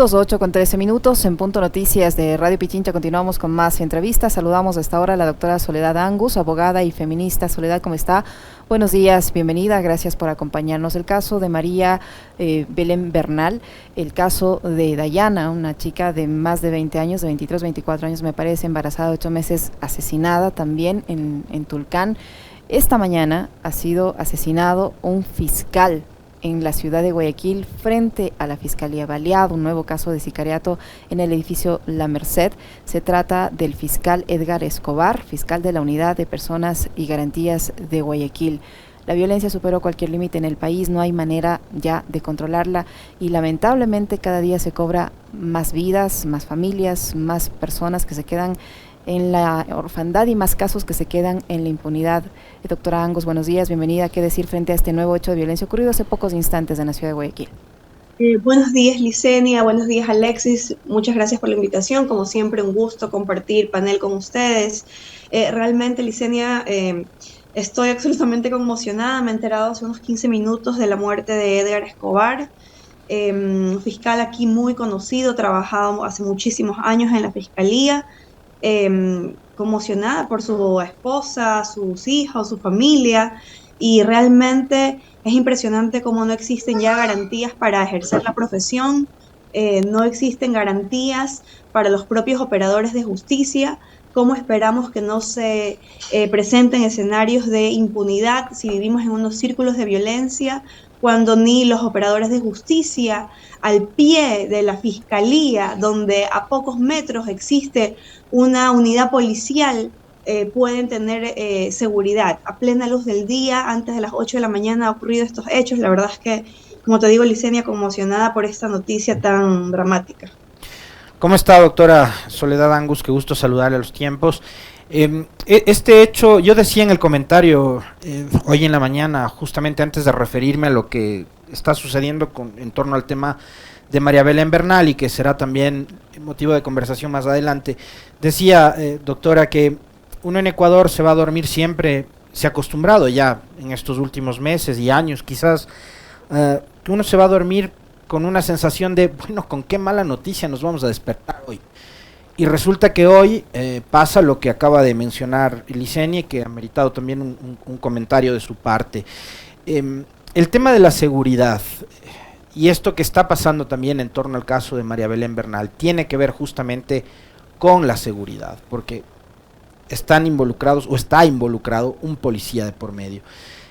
minutos, 8:13 en Punto Noticias de Radio Pichincha. Continuamos con más entrevistas. Saludamos a esta hora a la doctora Soledad Angus, abogada y feminista. Soledad, ¿cómo está? Buenos días, bienvenida, gracias por acompañarnos. El caso de María Belén Bernal, el caso de Dayana, una chica de más de 20 años, de 23, 24 años me parece, embarazada de 8 meses, asesinada también en Tulcán. Esta mañana ha sido asesinado un fiscal en la ciudad de Guayaquil frente a la Fiscalía, baleado, un nuevo caso de sicariato en el edificio La Merced. Se trata del fiscal Edgar Escobar, fiscal de la Unidad de Personas y Garantías de Guayaquil. La violencia superó cualquier límite en el país, no hay manera ya de controlarla y lamentablemente cada día se cobra más vidas, más familias, más personas que se quedan en la orfandad y más casos que se quedan en la impunidad. Doctora Angus, buenos días, bienvenida. ¿Qué decir frente a este nuevo hecho de violencia ocurrido hace pocos instantes en la ciudad de Guayaquil? Buenos días, Licenia, buenos días, Alexis. Muchas gracias por la invitación. Como siempre, un gusto compartir panel con ustedes. Realmente, Licenia, estoy absolutamente conmocionada. Me he enterado hace unos 15 minutos de la muerte de Edgar Escobar, un fiscal aquí muy conocido, trabajado hace muchísimos años en la fiscalía. Conmocionada por su esposa, sus hijos, su familia, y realmente es impresionante cómo no existen ya garantías para ejercer la profesión, no existen garantías para los propios operadores de justicia. ¿Cómo esperamos que no se presenten escenarios de impunidad si vivimos en unos círculos de violencia, cuando ni los operadores de justicia al pie de la fiscalía, donde a pocos metros existe una unidad policial, pueden tener seguridad? A plena luz del día, antes de las 8 de la mañana han ocurrido estos hechos? La verdad es que, como te digo, Licenia, conmocionada por esta noticia tan dramática. ¿Cómo está, doctora Soledad Angus? Qué gusto saludarle a los tiempos. Este hecho, yo decía en el comentario hoy en la mañana, justamente antes de referirme a lo que está sucediendo en torno al tema de María Belén Bernal y que será también motivo de conversación más adelante, decía, doctora, que uno en Ecuador se va a dormir siempre, se ha acostumbrado ya en estos últimos meses y años quizás, que uno se va a dormir con una sensación de, bueno, con qué mala noticia nos vamos a despertar hoy. Y resulta que hoy pasa lo que acaba de mencionar Licenia, que ha meritado también un comentario de su parte. El tema de la seguridad y esto que está pasando también en torno al caso de María Belén Bernal tiene que ver justamente con la seguridad, porque están involucrados o está involucrado un policía de por medio.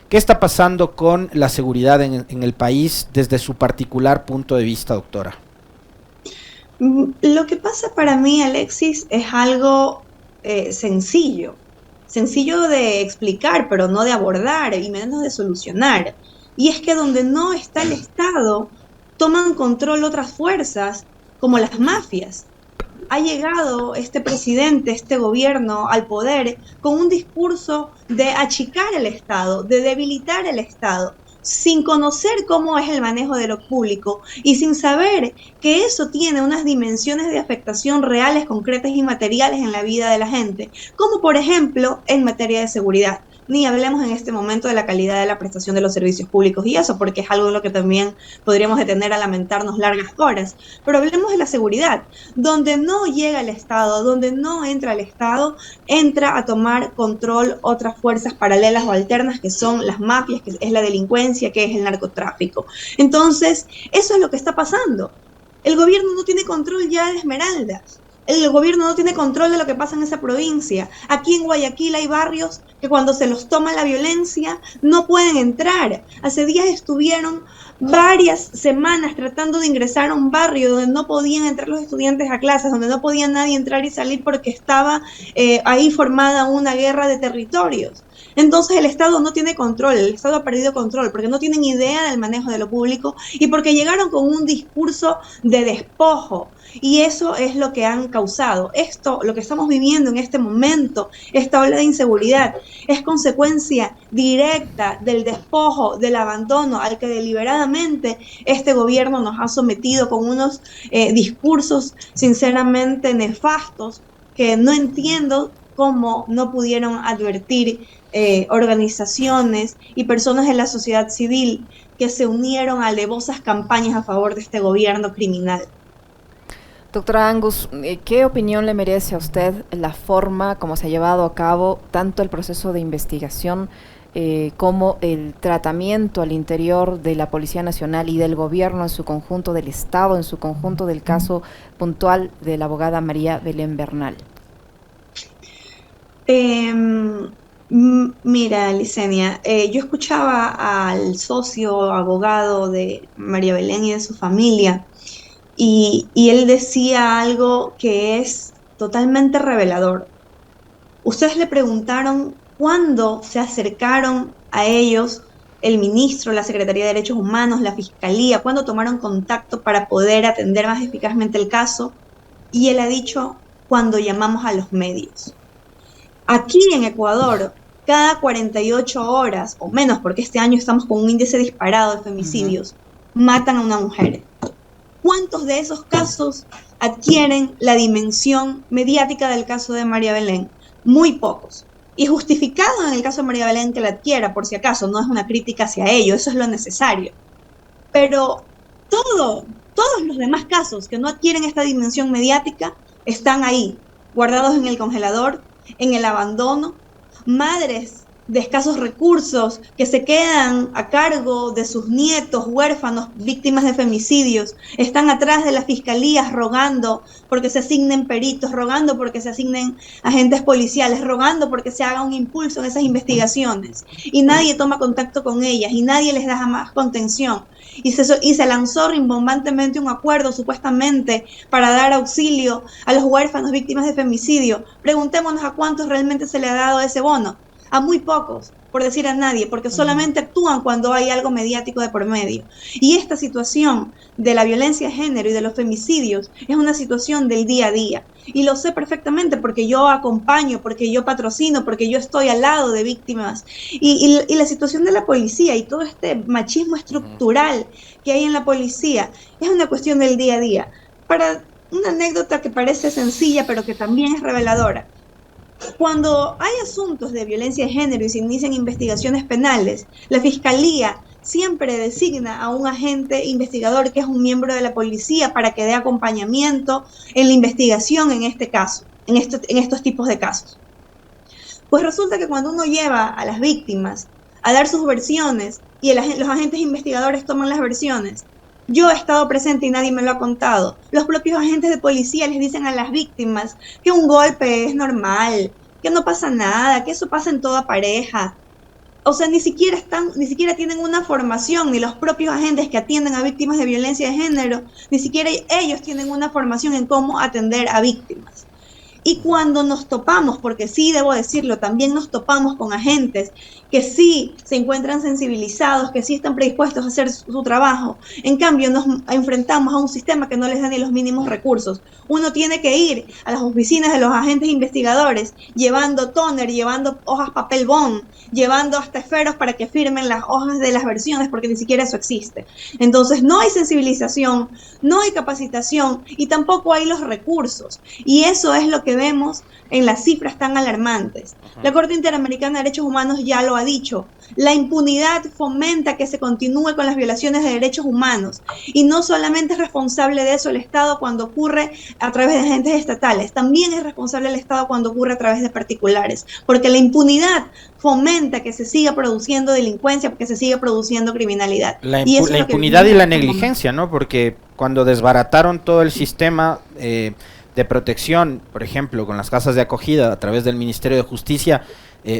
¿Qué está pasando con la seguridad en el país desde su particular punto de vista, doctora? Lo que pasa para mí, Alexis, es algo sencillo de explicar, pero no de abordar y menos de solucionar. Y es que donde no está el Estado, toman control otras fuerzas, como las mafias. Ha llegado este presidente, este gobierno al poder con un discurso de achicar el Estado, de debilitar el Estado, sin conocer cómo es el manejo de lo público y sin saber que eso tiene unas dimensiones de afectación reales, concretas y materiales en la vida de la gente, como por ejemplo en materia de seguridad. Ni hablemos en este momento de la calidad de la prestación de los servicios públicos y eso, porque es algo en lo que también podríamos detener a lamentarnos largas horas. Pero hablemos de la seguridad, donde no llega el Estado, donde no entra el Estado, entra a tomar control otras fuerzas paralelas o alternas, que son las mafias, que es la delincuencia, que es el narcotráfico. Entonces, eso es lo que está pasando. El gobierno no tiene control ya de Esmeraldas. El gobierno no tiene control de lo que pasa en esa provincia. Aquí en Guayaquil hay barrios que cuando se los toma la violencia no pueden entrar. Hace días estuvieron varias semanas tratando de ingresar a un barrio donde no podían entrar los estudiantes a clases, donde no podía nadie entrar y salir porque estaba ahí formada una guerra de territorios. Entonces el Estado no tiene control, el Estado ha perdido control porque no tienen idea del manejo de lo público y porque llegaron con un discurso de despojo. Y eso es lo que han causado. Esto, lo que estamos viviendo en este momento, esta ola de inseguridad, es consecuencia directa del despojo, del abandono al que deliberadamente este gobierno nos ha sometido con unos discursos sinceramente nefastos que no entiendo cómo no pudieron advertir organizaciones y personas de la sociedad civil que se unieron a alevosas campañas a favor de este gobierno criminal. Doctora Angus, ¿qué opinión le merece a usted la forma como se ha llevado a cabo tanto el proceso de investigación como el tratamiento al interior de la Policía Nacional y del gobierno en su conjunto, del Estado en su conjunto, del caso puntual de la abogada María Belén Bernal? Mira, Licenia, yo escuchaba al socio abogado de María Belén y de su familia, y él decía algo que es totalmente revelador. Ustedes le preguntaron cuándo se acercaron a ellos el ministro, la Secretaría de Derechos Humanos, la Fiscalía, cuándo tomaron contacto para poder atender más eficazmente el caso, y él ha dicho cuando llamamos a los medios. Aquí en Ecuador, cada 48 horas o menos, porque este año estamos con un índice disparado de femicidios, matan a una mujer. ¿Cuántos de esos casos adquieren la dimensión mediática del caso de María Belén? Muy pocos. Y justificado en el caso de María Belén que la adquiera, por si acaso, no es una crítica hacia ello, eso es lo necesario. Pero todos los demás casos que no adquieren esta dimensión mediática están ahí, guardados en el congelador, en el abandono, madres de escasos recursos que se quedan a cargo de sus nietos huérfanos víctimas de femicidios, están atrás de las fiscalías rogando porque se asignen peritos, rogando porque se asignen agentes policiales, rogando porque se haga un impulso en esas investigaciones, y nadie toma contacto con ellas y nadie les da jamás contención. Y se lanzó rimbombantemente un acuerdo supuestamente para dar auxilio a los huérfanos víctimas de femicidio. Preguntémonos a cuántos realmente se le ha dado ese bono. A muy pocos, por decir a nadie, porque solamente actúan cuando hay algo mediático de por medio. Y esta situación de la violencia de género y de los femicidios es una situación del día a día. Y lo sé perfectamente porque yo acompaño, porque yo patrocino, porque yo estoy al lado de víctimas. Y la situación de la policía y todo este machismo estructural que hay en la policía es una cuestión del día a día. Para una anécdota que parece sencilla, pero que también es reveladora. Cuando hay asuntos de violencia de género y se inician investigaciones penales, la Fiscalía siempre designa a un agente investigador que es un miembro de la policía para que dé acompañamiento en la investigación en este caso, en estos tipos de casos. Pues resulta que cuando uno lleva a las víctimas a dar sus versiones y los agentes investigadores toman las versiones, yo he estado presente y nadie me lo ha contado. Los propios agentes de policía les dicen a las víctimas que un golpe es normal, que no pasa nada, que eso pasa en toda pareja. O sea, ni siquiera tienen una formación, ni los propios agentes que atienden a víctimas de violencia de género, ni siquiera ellos tienen una formación en cómo atender a víctimas. Y cuando nos topamos, porque sí debo decirlo, también nos topamos con agentes que sí se encuentran sensibilizados, que sí están predispuestos a hacer su trabajo. En cambio, nos enfrentamos a un sistema que no les da ni los mínimos recursos. Uno tiene que ir a las oficinas de los agentes investigadores llevando tóner, llevando hojas papel bond, llevando hasta esferos para que firmen las hojas de las versiones, porque ni siquiera eso existe. Entonces, no hay sensibilización, no hay capacitación y tampoco hay los recursos. Y eso es lo que vemos en las cifras tan alarmantes. La Corte Interamericana de Derechos Humanos ya lo ha dicho. La impunidad fomenta que se continúe con las violaciones de derechos humanos. Y no solamente es responsable de eso el Estado cuando ocurre a través de agentes estatales, también es responsable el Estado cuando ocurre a través de particulares. Porque la impunidad fomenta que se siga produciendo delincuencia, que se siga produciendo criminalidad. La impunidad y la negligencia, ¿no? Porque cuando desbarataron todo el sistema de protección, por ejemplo, con las casas de acogida a través del Ministerio de Justicia,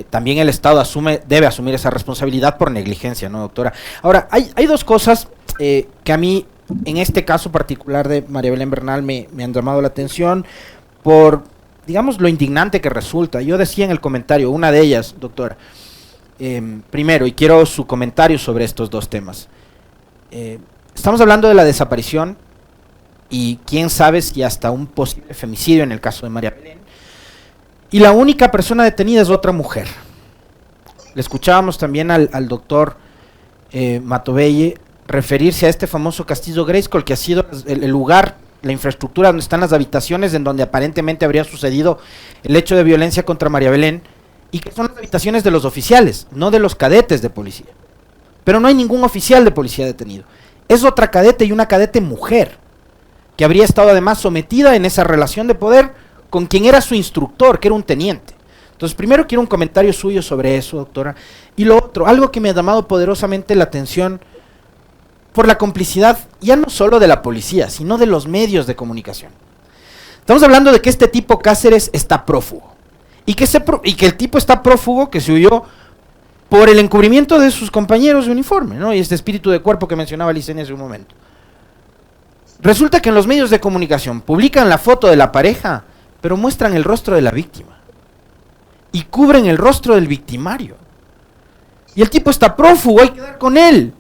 también el Estado debe asumir esa responsabilidad por negligencia, ¿no, doctora? Ahora, hay dos cosas que a mí, en este caso particular de María Belén Bernal, me han llamado la atención por, digamos, lo indignante que resulta. Yo decía en el comentario, una de ellas, doctora, primero, y quiero su comentario sobre estos dos temas. Estamos hablando de la desaparición y quién sabe si hasta un posible femicidio en el caso de María Belén. Y la única persona detenida es otra mujer. Le escuchábamos también al doctor Matovelle referirse a este famoso Castillo Grayskull, que ha sido el lugar, la infraestructura donde están las habitaciones en donde aparentemente habría sucedido el hecho de violencia contra María Belén, y que son las habitaciones de los oficiales, no de los cadetes de policía. Pero no hay ningún oficial de policía detenido. Es otra cadete y una cadete mujer. que habría estado además sometida en esa relación de poder con quien era su instructor, que era un teniente. Entonces, primero quiero un comentario suyo sobre eso, doctora. Y lo otro, algo que me ha llamado poderosamente la atención por la complicidad, ya no solo de la policía, sino de los medios de comunicación. Estamos hablando de que este tipo Cáceres está prófugo. Y que el tipo está prófugo, que se huyó por el encubrimiento de sus compañeros de uniforme, ¿no? Y este espíritu de cuerpo que mencionaba Licenia hace un momento. Resulta que en los medios de comunicación publican la foto de la pareja, pero muestran el rostro de la víctima. Y cubren el rostro del victimario. Y el tipo está prófugo, hay que dar con él.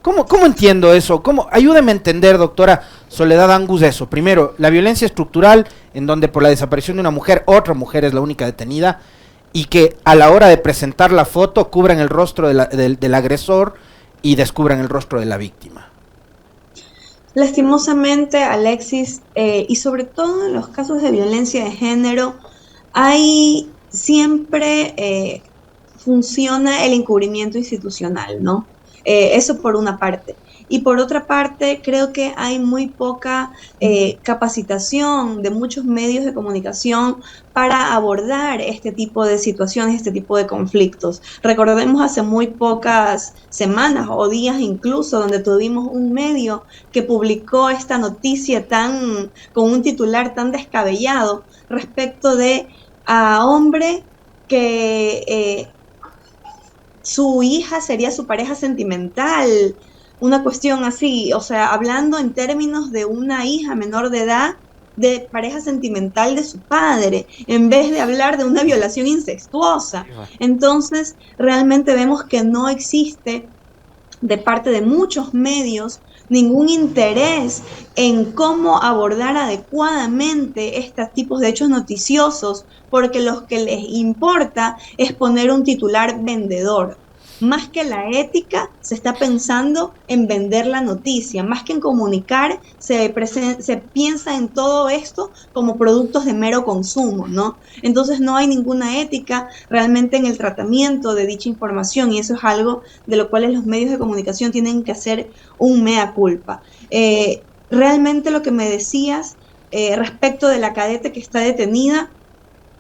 ¿Cómo entiendo eso? Ayúdeme a entender, doctora Soledad Angus, eso. Primero, la violencia estructural, en donde por la desaparición de una mujer, otra mujer es la única detenida, y que a la hora de presentar la foto cubran el rostro del agresor y descubran el rostro de la víctima. Lastimosamente, Alexis, y sobre todo en los casos de violencia de género, hay siempre funciona el encubrimiento institucional, ¿no? Eso por una parte. Y por otra parte, creo que hay muy poca capacitación de muchos medios de comunicación para abordar este tipo de situaciones, este tipo de conflictos. Recordemos hace muy pocas semanas o días incluso, donde tuvimos un medio que publicó esta noticia con un titular tan descabellado respecto de a hombre que su hija sería su pareja sentimental, una cuestión así, o sea, hablando en términos de una hija menor de edad, de pareja sentimental de su padre, en vez de hablar de una violación incestuosa. Entonces, realmente vemos que no existe de parte de muchos medios ningún interés en cómo abordar adecuadamente estos tipos de hechos noticiosos, porque lo que les importa es poner un titular vendedor. Más que la ética, se está pensando en vender la noticia. Más que en comunicar, se piensa en todo esto como productos de mero consumo, ¿no? Entonces no hay ninguna ética realmente en el tratamiento de dicha información, y eso es algo de lo cual los medios de comunicación tienen que hacer un mea culpa. Realmente lo que me decías respecto de la cadete que está detenida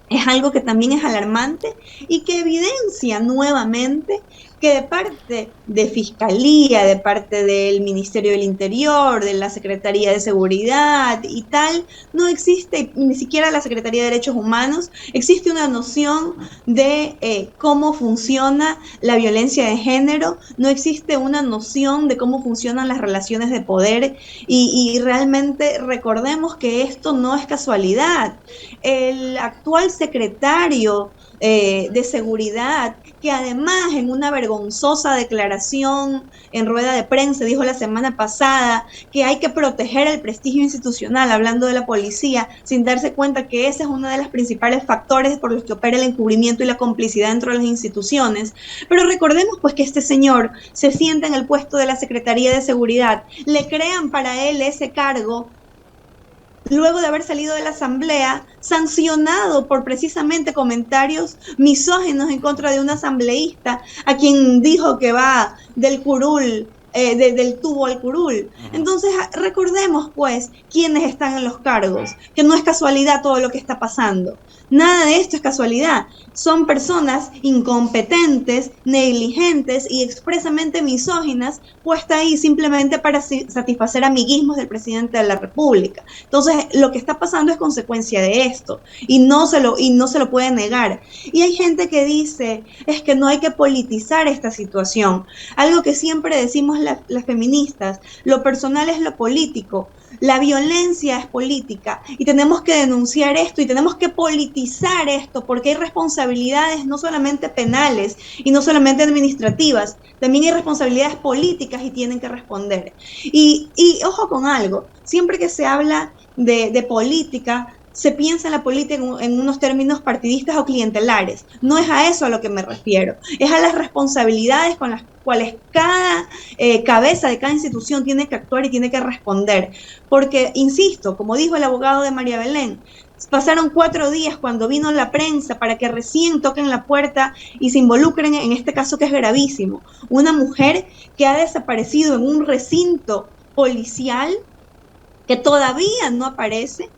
es algo que también es alarmante y que evidencia nuevamente que de parte de Fiscalía, de parte del Ministerio del Interior, de la Secretaría de Seguridad y tal, no existe, ni siquiera la Secretaría de Derechos Humanos, existe una noción de cómo funciona la violencia de género, no existe una noción de cómo funcionan las relaciones de poder, y realmente recordemos que esto no es casualidad. El actual secretario de Seguridad, que además en una vergonzosa declaración en rueda de prensa dijo la semana pasada que hay que proteger el prestigio institucional, hablando de la policía, sin darse cuenta que ese es uno de los principales factores por los que opera el encubrimiento y la complicidad dentro de las instituciones. Pero recordemos pues que este señor se sienta en el puesto de la Secretaría de Seguridad, le crean para él ese cargo luego de haber salido de la asamblea, sancionado por precisamente comentarios misóginos en contra de un asambleísta a quien dijo que va del curul, del tubo al curul. Entonces recordemos pues quiénes están en los cargos, que no es casualidad todo lo que está pasando. Nada de esto es casualidad. Son personas incompetentes, negligentes y expresamente misóginas, puestas ahí simplemente para satisfacer amiguismos del presidente de la República. Entonces, lo que está pasando es consecuencia de esto, y no se lo puede negar. Y hay gente que dice, es que no hay que politizar esta situación. Algo que siempre decimos las feministas, lo personal es lo político. La violencia es política y tenemos que denunciar esto y tenemos que politizar esto, porque hay responsabilidades no solamente penales y no solamente administrativas, también hay responsabilidades políticas y tienen que responder. Y ojo con algo, siempre que se habla de política, se piensa en la política en unos términos partidistas o clientelares. No es a eso a lo que me refiero, es a las responsabilidades con las cuales cada cabeza de cada institución tiene que actuar y tiene que responder. Porque, insisto, como dijo el abogado de María Belén, pasaron 4 días cuando vino la prensa para que recién toquen la puerta y se involucren en este caso que es gravísimo. Una mujer que ha desaparecido en un recinto policial, que todavía no aparece,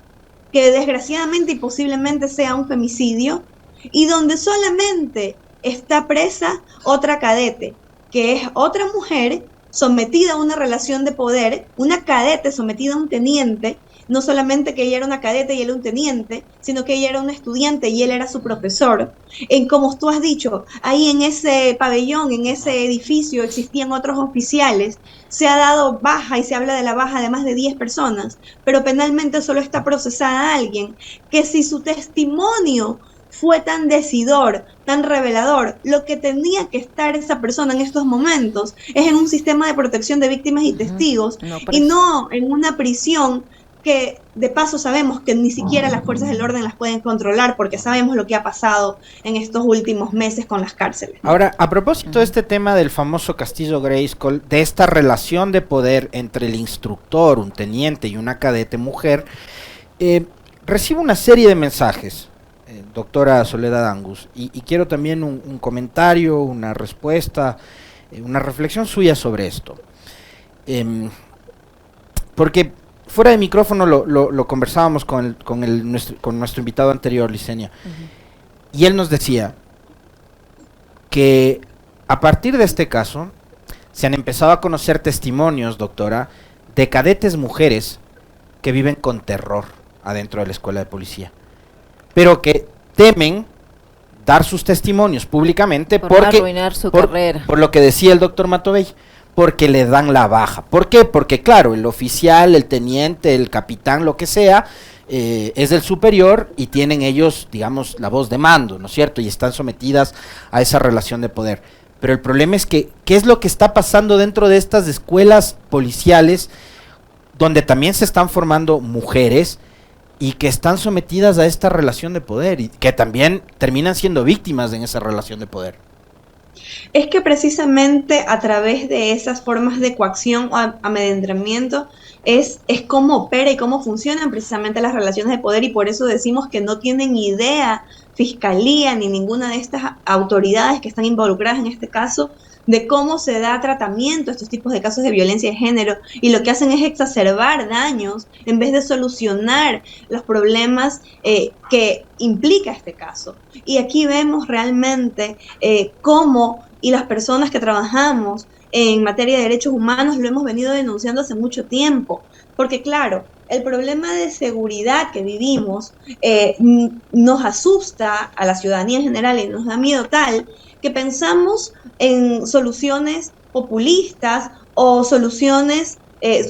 que desgraciadamente y posiblemente sea un femicidio, y donde solamente está presa otra cadete, que es otra mujer sometida a una relación de poder, una cadete sometida a un teniente, no solamente que ella era una cadete y él un teniente, sino que ella era una estudiante y él era su profesor. En como tú has dicho, ahí en ese pabellón, en ese edificio existían otros oficiales, se ha dado baja y se habla de la baja de más de 10 personas, pero penalmente solo está procesada a alguien que si su testimonio fue tan decidor, tan revelador, lo que tenía que estar esa persona en estos momentos es en un sistema de protección de víctimas y testigos, y no en una prisión que de paso sabemos que ni siquiera las fuerzas del orden las pueden controlar porque sabemos lo que ha pasado en estos últimos meses con las cárceles, ¿no? Ahora, a propósito de este tema del famoso Castillo Grayskull, de esta relación de poder entre el instructor, un teniente y una cadete mujer, recibo una serie de mensajes, doctora Soledad Angus, y quiero también un comentario, una respuesta, una reflexión suya sobre esto. Porque fuera de micrófono lo conversábamos con nuestro invitado anterior, Licenia, y él nos decía que a partir de este caso se han empezado a conocer testimonios, doctora, de cadetes mujeres que viven con terror adentro de la escuela de policía, pero que temen dar sus testimonios públicamente porque arruinar su carrera. Por lo que decía el doctor Matovey, porque le dan la baja. ¿Por qué? Porque claro, el oficial, el teniente, el capitán, lo que sea, es el superior y tienen ellos, digamos, la voz de mando, ¿no es cierto? Y están sometidas a esa relación de poder. Pero el problema es que, ¿qué es lo que está pasando dentro de estas escuelas policiales donde también se están formando mujeres y que están sometidas a esta relación de poder y que también terminan siendo víctimas en esa relación de poder? Es que precisamente a través de esas formas de coacción o amedrentamiento es cómo opera y cómo funcionan precisamente las relaciones de poder, y por eso decimos que no tienen idea Fiscalía ni ninguna de estas autoridades que están involucradas en este caso de cómo se da tratamiento a estos tipos de casos de violencia de género, y lo que hacen es exacerbar daños en vez de solucionar los problemas que implica este caso. Y aquí vemos realmente cómo, y las personas que trabajamos en materia de derechos humanos lo hemos venido denunciando hace mucho tiempo, porque claro, el problema de seguridad que vivimos nos asusta a la ciudadanía en general y nos da miedo tal que pensamos en soluciones populistas o soluciones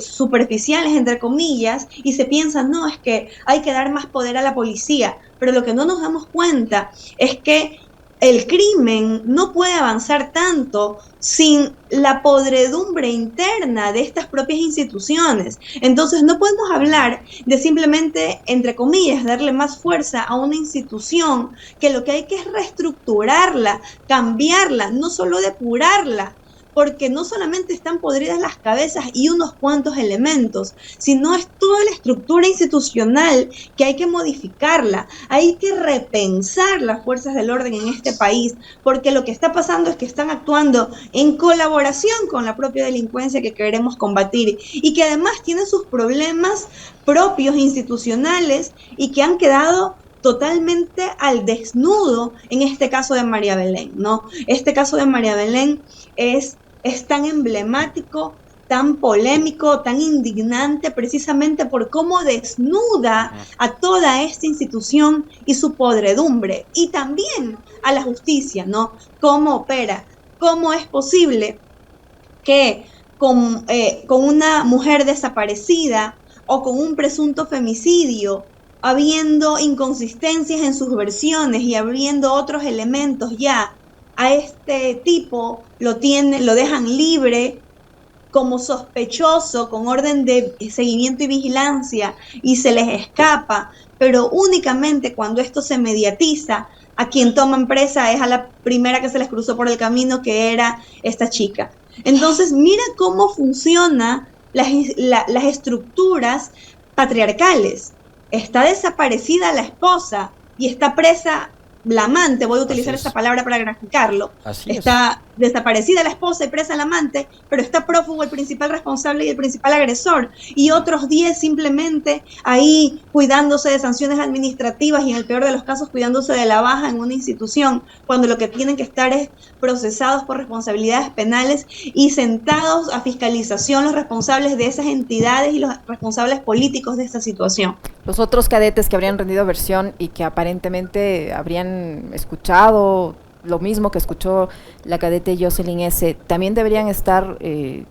superficiales, entre comillas, y se piensa, no, es que hay que dar más poder a la policía, pero lo que no nos damos cuenta es que el crimen no puede avanzar tanto sin la podredumbre interna de estas propias instituciones. Entonces no podemos hablar de simplemente, entre comillas, darle más fuerza a una institución, que lo que hay que es reestructurarla, cambiarla, no solo depurarla, porque no solamente están podridas las cabezas y unos cuantos elementos, sino es toda la estructura institucional que hay que modificarla, hay que repensar las fuerzas del orden en este país, porque lo que está pasando es que están actuando en colaboración con la propia delincuencia que queremos combatir y que además tiene sus problemas propios institucionales y que han quedado totalmente al desnudo en este caso de María Belén, ¿no? Este caso de María Belén es tan emblemático, tan polémico, tan indignante, precisamente por cómo desnuda a toda esta institución y su podredumbre, y también a la justicia, ¿no? Cómo opera, cómo es posible que con una mujer desaparecida o con un presunto femicidio, habiendo inconsistencias en sus versiones y habiendo otros elementos ya, a este tipo lo dejan libre como sospechoso con orden de seguimiento y vigilancia y se les escapa, pero únicamente cuando esto se mediatiza, a quien toman presa es a la primera que se les cruzó por el camino, que era esta chica. Entonces mira cómo funcionan las estructuras patriarcales. Está desaparecida la esposa y está presa la amante, voy a utilizar esta palabra para graficarlo, está desaparecida la esposa y presa el amante, pero está prófugo el principal responsable y el principal agresor, y otros 10 simplemente ahí cuidándose de sanciones administrativas y en el peor de los casos cuidándose de la baja en una institución, cuando lo que tienen que estar es procesados por responsabilidades penales y sentados a fiscalización los responsables de esas entidades y los responsables políticos de esta situación. Los otros cadetes que habrían rendido versión y que aparentemente habrían escuchado lo mismo que escuchó la cadete Jocelyn S., ¿también deberían estar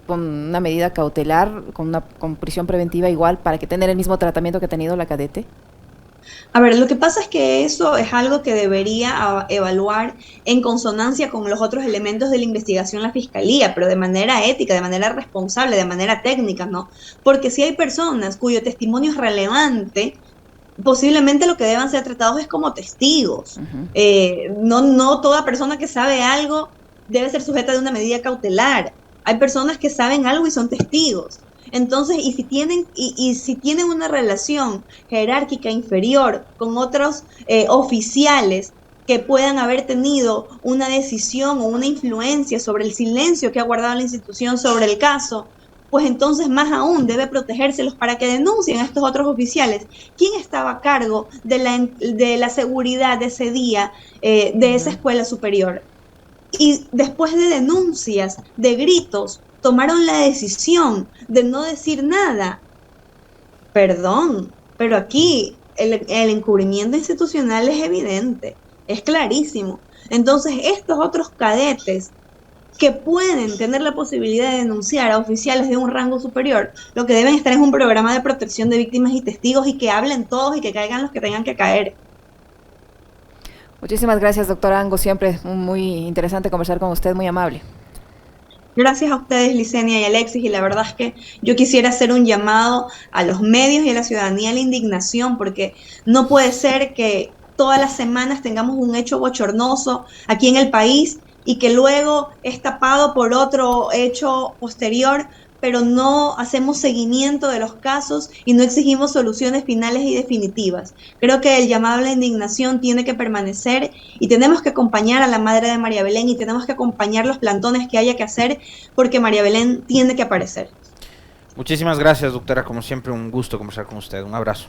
con una medida cautelar, con prisión preventiva igual, para que tener el mismo tratamiento que ha tenido la cadete? A ver, lo que pasa es que eso es algo que debería evaluar en consonancia con los otros elementos de la investigación la fiscalía, pero de manera ética, de manera responsable, de manera técnica, ¿no? Porque si hay personas cuyo testimonio es relevante, posiblemente lo que deban ser tratados es como testigos. No toda persona que sabe algo debe ser sujeta de una medida cautelar. Hay personas que saben algo y son testigos. Entonces, y si tienen una relación jerárquica inferior con otros oficiales que puedan haber tenido una decisión o una influencia sobre el silencio que ha guardado la institución sobre el caso, pues entonces más aún debe protegérselos para que denuncien a estos otros oficiales. ¿Quién estaba a cargo de la seguridad de ese día de esa escuela superior? Y después de denuncias, de gritos, tomaron la decisión de no decir nada. Perdón, pero aquí el encubrimiento institucional es evidente, es clarísimo. Entonces, estos otros cadetes que pueden tener la posibilidad de denunciar a oficiales de un rango superior, lo que deben estar es un programa de protección de víctimas y testigos y que hablen todos y que caigan los que tengan que caer. Muchísimas gracias, doctora Angus. Siempre muy interesante conversar con usted, muy amable. Gracias a ustedes, Licenia y Alexis, y la verdad es que yo quisiera hacer un llamado a los medios y a la ciudadanía a la indignación, porque no puede ser que todas las semanas tengamos un hecho bochornoso aquí en el país y que luego es tapado por otro hecho posterior, pero no hacemos seguimiento de los casos y no exigimos soluciones finales y definitivas. Creo que el llamado a la indignación tiene que permanecer y tenemos que acompañar a la madre de María Belén y tenemos que acompañar los plantones que haya que hacer porque María Belén tiene que aparecer. Muchísimas gracias, doctora. Como siempre, un gusto conversar con usted. Un abrazo.